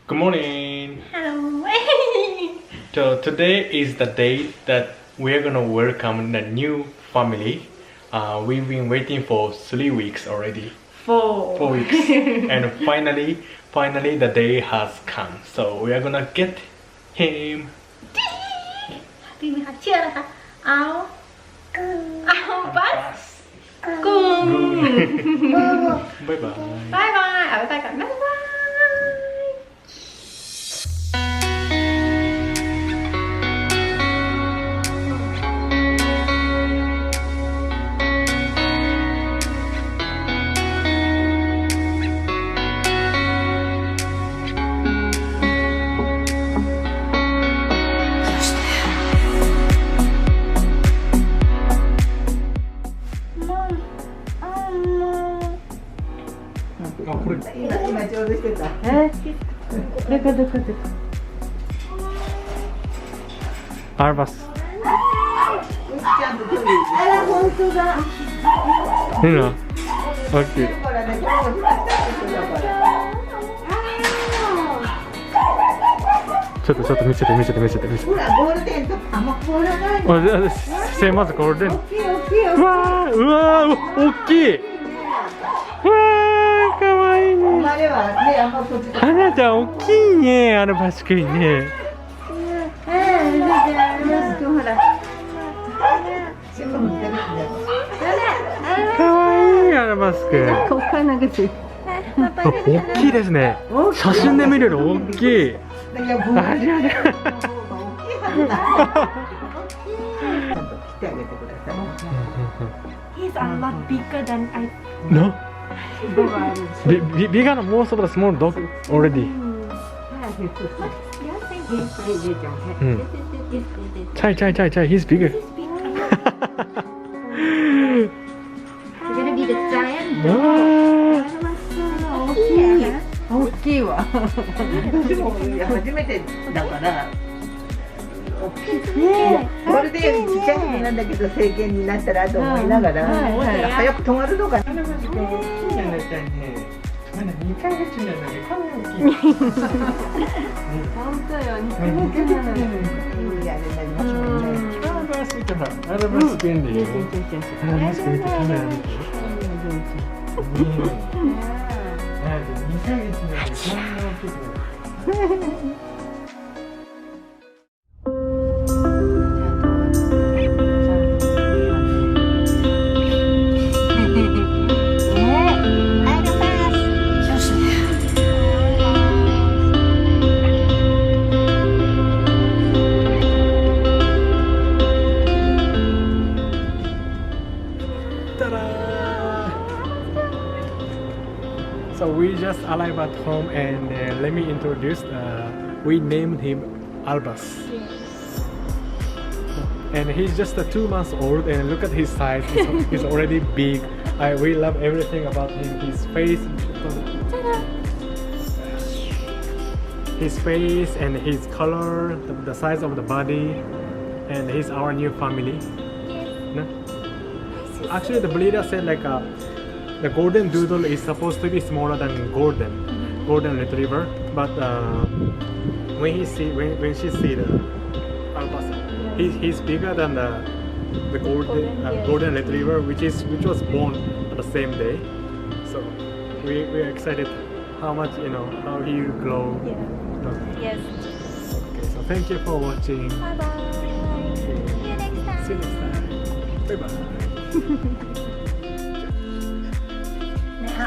Good morning. Hello. So today is the day that we're gonna welcome the new family. We've been waiting for 3 weeks already. 4 weeks. And finally the day has come. So we are gonna get him. ดีไหมคะเชื่อนะคะเอาบัสกุ้ง Bye bye. บายบายเอาไปก่อนบ๊ายบาย今ちょうどしてた。どこアルバス。ちゃんと距離。あら本当だいいな。オッケー。ほらね、これも2つだから。ちょっと見せて。ほらゴールデンとかもほらないの。せまずゴールデン。大きい。うわー、大きい。わー、かわいいね。生まれはね、あんまこっちと。はなちゃん大きいね、アルバスくんね。ほらちょっと持ってるんだよ。かわいいアルバスくん。ここから投げて大きいですね。写真で見るより大きい。だからボールありゃりゃ。大きいはずだ。ちゃんと切ってあげてください。He's a lot bigger than I No? Bigger than most of the small dog already. ใช่ he's bigger. gonna be the giant わ大きいわ。私も初めてだから。大きい。これでちっちゃいのなんだけど成犬になったらと思いながら、早く止まるのかな。大きいね、なちゃんね。まだ2ヶ月なのにこんな大きい。本当よいいあれになりますもんね。アルバスくんだ。アルバスくんでいいよ。アルバスくん見てカメラ見て。2ヶ月なのにこんな大きくなる。So we just arrived at home and let me introduce. We named him Albus, and he's just 2 months old. And look at his size; he's already big. We love everything about him. His face and his color, the size of the body, and he's our new family. No? Actually, the breeder said like the Golden Doodle is supposed to be smaller than Golden Retriever, but when she see the Albus, he's bigger than the Golden Retriever, which was born on the same day. So we're excited how much how he will grow. Yes. Okay, so thank you for watching. Bye bye. See you next time. Bye bye.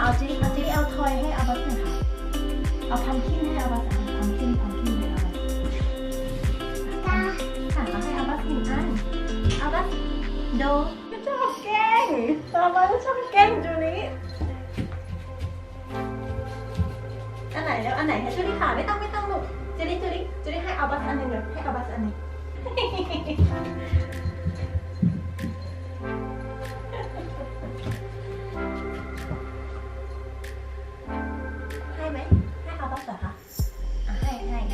เอาจีเอาทอยให้อาบัสหน่อยค่ะเอาพัมคินให้อาบัสพัมคินให้อาบัสค่ะเอาให้อาบัส1 อันอาบัสดูชอบแกล้งอาบัสชอบแกล้งจูนี้อันไหนแล้วอันไหนให้จูนี้ค่ะไม่ต้องลูกจูนี้ให้อาบัสอันหนึ่งเลยให้อาบัสอันหนึ่งให้อาบัสเหรอคะให้ เ